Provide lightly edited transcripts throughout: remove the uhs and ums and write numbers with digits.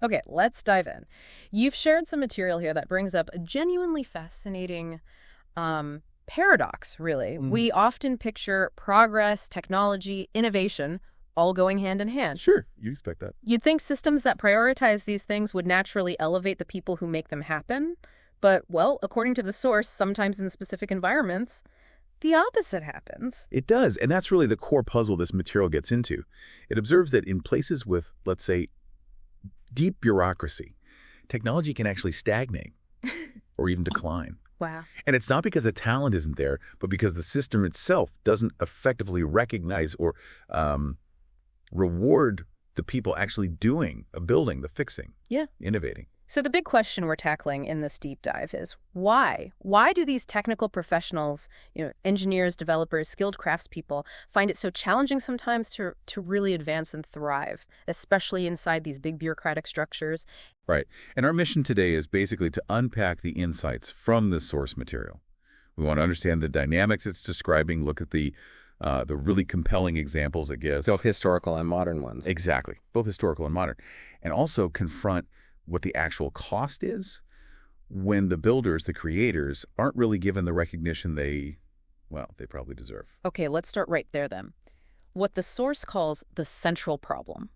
Okay, let's dive in. You've shared some material here that brings up a genuinely fascinating paradox, really. Mhm. We often picture progress, technology, innovation all going hand in hand. Sure, you expect that. You'd think systems that prioritize these things would naturally elevate the people who make them happen. But, well, according to the source, sometimes in specific environments, the opposite happens. It does, and that's really the core puzzle this material gets into. It observes that in places with, let's say, deep bureaucracy, technology can actually stagnate or even decline. Wow. And it's not because the talent isn't there, but because the system itself doesn't effectively recognize or reward the people actually doing, building, the fixing, Yeah. innovating. So the big question we're tackling in this deep dive is why? Why do these technical professionals, engineers, developers, skilled craftspeople, find it so challenging sometimes to really advance and thrive, especially inside these big bureaucratic structures? Right. And our mission today is basically to unpack the insights from this source material. We want to understand the dynamics it's describing, look at the really compelling examples it gives. So historical and modern ones. Exactly, both historical and modern. And also confront what the actual cost is when the builders, the creators, aren't really given the recognition they probably deserve. Okay, let's start right there then. What the source calls the central problem,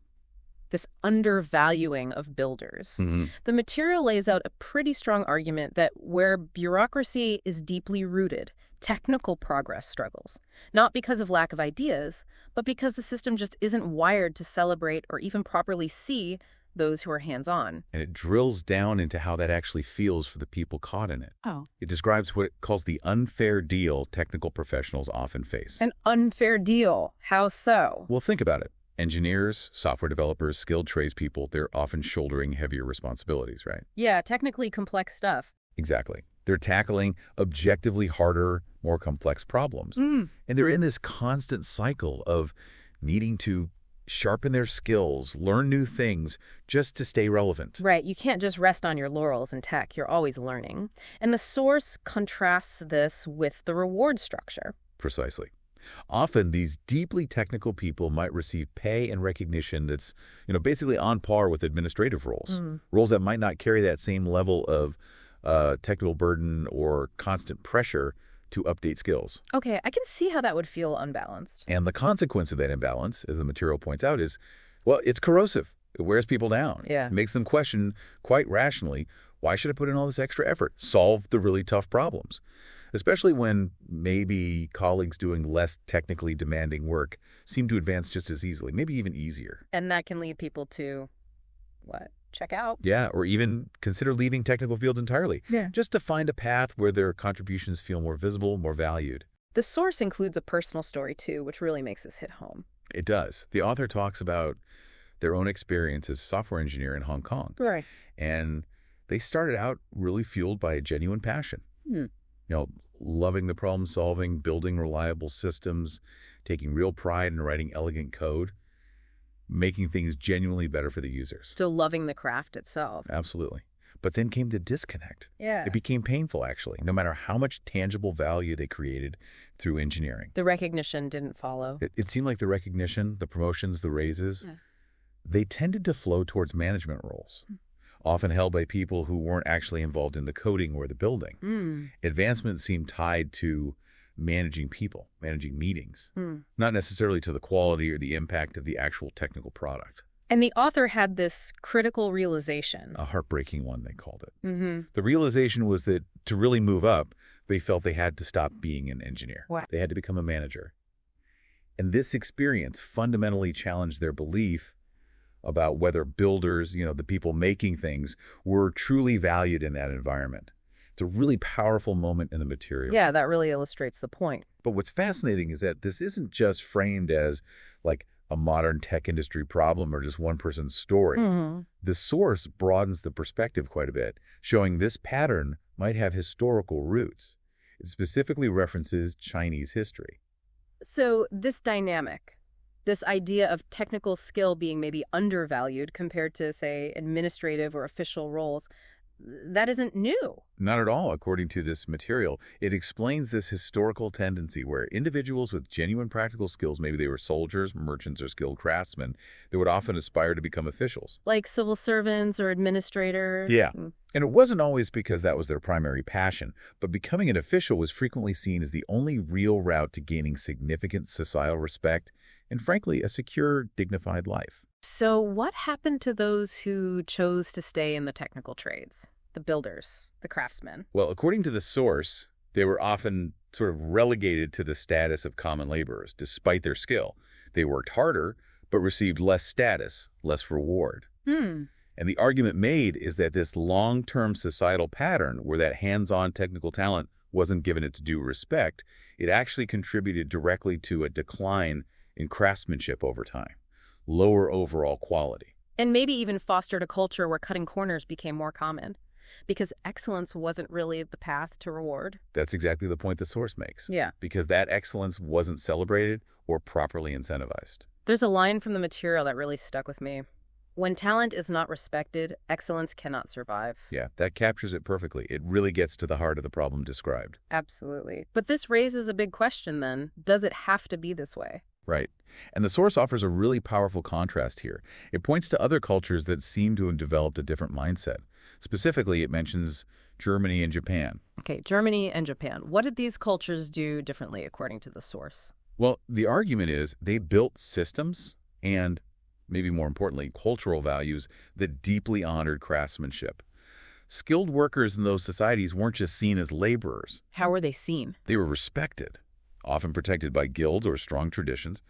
this undervaluing of builders. Mm-hmm. The material lays out a pretty strong argument that where bureaucracy is deeply rooted, technical progress struggles, not because of lack of ideas, but because the system just isn't wired to celebrate or even properly see those who are hands-on. And it drills down into how that actually feels for the people caught in it. Oh. It describes what it calls the unfair deal technical professionals often face. An unfair deal. How so? Well, think about it. Engineers, software developers, skilled tradespeople, they're often shouldering heavier responsibilities, right? Yeah, technically complex stuff. Exactly. They're tackling objectively harder, more complex problems. And they're in this constant cycle of needing to sharpen their skills, learn new things, just to stay relevant. Right, you can't just rest on your laurels in tech. You're always learning. And the source contrasts this with the reward structure. Precisely. Often, these deeply technical people might receive pay and recognition that's, basically on par with administrative roles. Roles that might not carry that same level of technical burden or constant pressure to update skills. Okay, I can see how that would feel unbalanced. And the consequence of that imbalance, as the material points out, is, well, it's corrosive. It wears people down. Yeah. It makes them question, quite rationally, why should I put in all this extra effort? Solve the really tough problems. Especially when maybe colleagues doing less technically demanding work seem to advance just as easily, maybe even easier. And that can lead people to, what? Check out. Yeah, or even consider leaving technical fields entirely. Yeah. Just to find a path where their contributions feel more visible, more valued. The source includes a personal story, too, which really makes this hit home. It does. The author talks about their own experience as a software engineer in Hong Kong. Right. And they started out really fueled by a genuine passion. Loving the problem solving, building reliable systems, taking real pride in writing elegant code, making things genuinely better for the users. Still loving the craft itself. Absolutely. But then came the disconnect. Yeah. It became painful, actually, no matter how much tangible value they created through engineering. The recognition didn't follow. It seemed like the recognition, the promotions, the raises, they tended to flow towards management roles, often held by people who weren't actually involved in the coding or the building. Advancement seemed tied to managing people, managing meetings, not necessarily to the quality or the impact of the actual technical product. And the author had this critical realization. A heartbreaking one, they called it. The realization was that to really move up, they felt they had to stop being an engineer. Wow. They had to become a manager. And this experience fundamentally challenged their belief about whether builders, the people making things, were truly valued in that environment. It's a really powerful moment in the material. Yeah, that really illustrates the point. But what's fascinating is that this isn't just framed as like a modern tech industry problem or just one person's story. The source broadens the perspective quite a bit, showing this pattern might have historical roots. It specifically references Chinese history. So this dynamic, this idea of technical skill being maybe undervalued compared to, say, administrative or official roles, that isn't new. Not at all, according to this material. It explains this historical tendency where individuals with genuine practical skills, maybe they were soldiers, merchants, or skilled craftsmen, they would often aspire to become officials. Like civil servants or administrators? Yeah. And it wasn't always because that was their primary passion, but becoming an official was frequently seen as the only real route to gaining significant societal respect and, frankly, a secure, dignified life. So what happened to those who chose to stay in the technical trades? The builders, the craftsmen? Well, according to the source, they were often sort of relegated to the status of common laborers, despite their skill. They worked harder, but received less status, less reward. And the argument made is that this long-term societal pattern where that hands-on technical talent wasn't given its due respect, it actually contributed directly to a decline in craftsmanship over time, lower overall quality. And maybe even fostered a culture where cutting corners became more common, because excellence wasn't really the path to reward. That's exactly the point the source makes. Yeah. Because that excellence wasn't celebrated or properly incentivized. There's a line from the material that really stuck with me. When talent is not respected, excellence cannot survive. Yeah, that captures it perfectly. It really gets to the heart of the problem described. Absolutely. But this raises a big question then. Does it have to be this way? Right. And the source offers a really powerful contrast here. It points to other cultures that seem to have developed a different mindset. Specifically, it mentions Germany and Japan. Okay, Germany and Japan. What did these cultures do differently according to the source? Well, the argument is they built systems and, maybe more importantly, cultural values that deeply honored craftsmanship. Skilled workers in those societies weren't just seen as laborers. How were they seen? They were respected, often protected by guilds or strong traditions,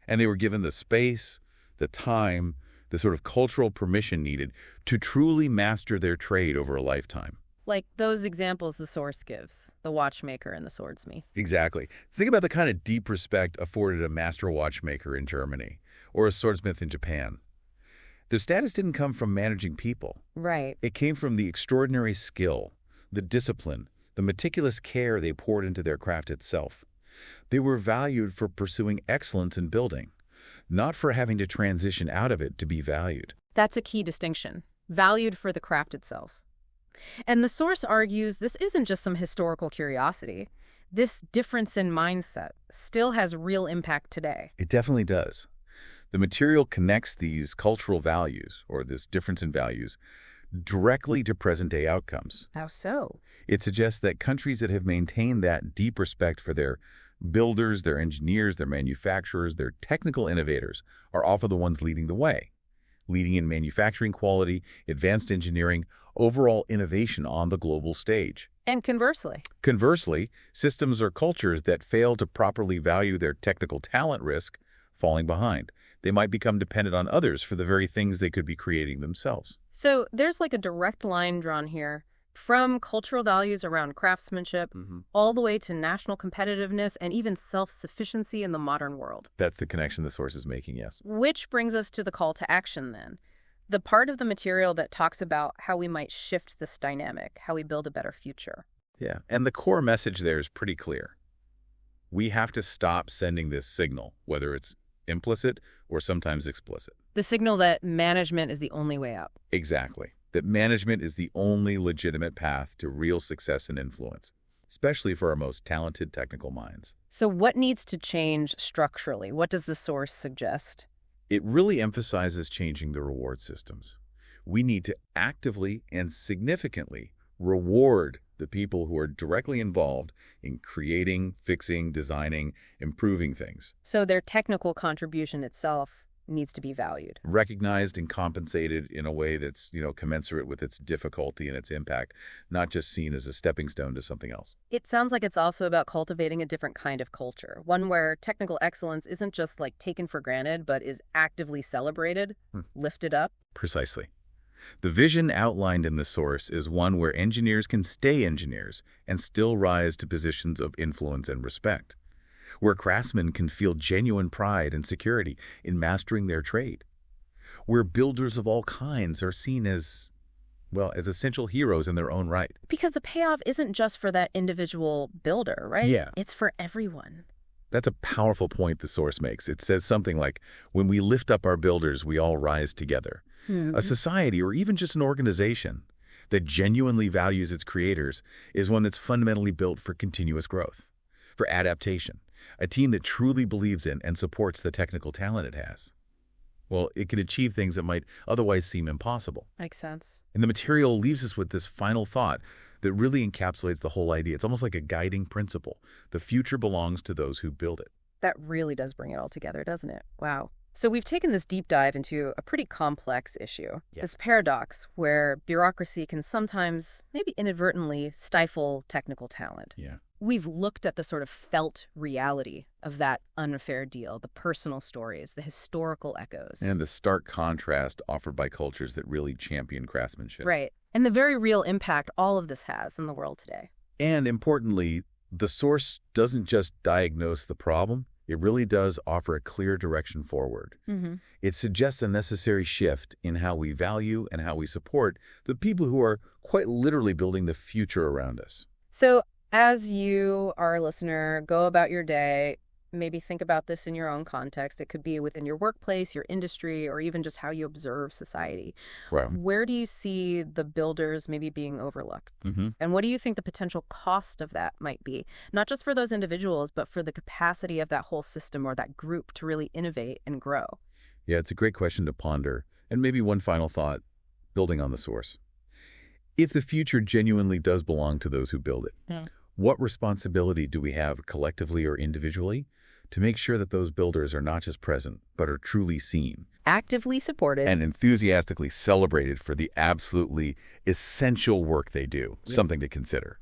and they were given the space, the time, the sort of cultural permission needed to truly master their trade over a lifetime. Like those examples the source gives, the watchmaker and the swordsmith. Exactly. Think about the kind of deep respect afforded a master watchmaker in Germany or a swordsmith in Japan. Their status didn't come from managing people. Right. It came from the extraordinary skill, the discipline, the meticulous care they poured into their craft itself. They were valued for pursuing excellence in building, not for having to transition out of it to be valued. That's a key distinction. Valued for the craft itself. And the source argues this isn't just some historical curiosity. This difference in mindset still has real impact today. It definitely does. The material connects these cultural values, or this difference in values, directly to present-day outcomes. How so? It suggests that countries that have maintained that deep respect for their builders, their engineers, their manufacturers, their technical innovators are often the ones leading the way, leading in manufacturing quality, advanced engineering, overall innovation on the global stage. And conversely? Conversely, systems or cultures that fail to properly value their technical talent risk falling behind. They might become dependent on others for the very things they could be creating themselves. So there's like a direct line drawn here from cultural values around craftsmanship all the way to national competitiveness and even self-sufficiency in the modern world. That's the connection the source is making, yes. Which brings us to the call to action then. The part of the material that talks about how we might shift this dynamic, how we build a better future. Yeah, and the core message there is pretty clear. We have to stop sending this signal, whether it's implicit or sometimes explicit. The signal that management is the only way up. Exactly. That management is the only legitimate path to real success and influence, especially for our most talented technical minds. So what needs to change structurally? What does the source suggest? It really emphasizes changing the reward systems. We need to actively and significantly reward the people who are directly involved in creating, fixing, designing, improving things. So their technical contribution itself needs to be valued. Recognized and compensated in a way that's, commensurate with its difficulty and its impact, not just seen as a stepping stone to something else. It sounds like it's also about cultivating a different kind of culture, one where technical excellence isn't just like taken for granted, but is actively celebrated, lifted up. Precisely. The vision outlined in the source is one where engineers can stay engineers and still rise to positions of influence and respect, where craftsmen can feel genuine pride and security in mastering their trade, where builders of all kinds are seen as essential heroes in their own right. Because the payoff isn't just for that individual builder, right? Yeah. It's for everyone. That's a powerful point the source makes. It says something like, when we lift up our builders, we all rise together. A society, or even just an organization, that genuinely values its creators is one that's fundamentally built for continuous growth, for adaptation, a team that truly believes in and supports the technical talent it has. Well, it can achieve things that might otherwise seem impossible. Makes sense. And the material leaves us with this final thought that really encapsulates the whole idea. It's almost like a guiding principle. The future belongs to those who build it. That really does bring it all together, doesn't it? Wow. So we've taken this deep dive into a pretty complex issue, this paradox where bureaucracy can sometimes, maybe inadvertently, stifle technical talent. Yeah. We've looked at the sort of felt reality of that unfair deal, the personal stories, the historical echoes. And the stark contrast offered by cultures that really champion craftsmanship. Right. And the very real impact all of this has in the world today. And importantly, the source doesn't just diagnose the problem, it really does offer a clear direction forward. It suggests a necessary shift in how we value and how we support the people who are quite literally building the future around us. So as you, our listener, go about your day, maybe think about this in your own context. It could be within your workplace, your industry, or even just how you observe society. Right. Where do you see the builders maybe being overlooked? And what do you think the potential cost of that might be? Not just for those individuals, but for the capacity of that whole system or that group to really innovate and grow. Yeah, it's a great question to ponder. And maybe one final thought, building on the source. If the future genuinely does belong to those who build it, what responsibility do we have collectively or individually to make sure that those builders are not just present, but are truly seen, actively supported, and enthusiastically celebrated for the absolutely essential work they do? Something to consider.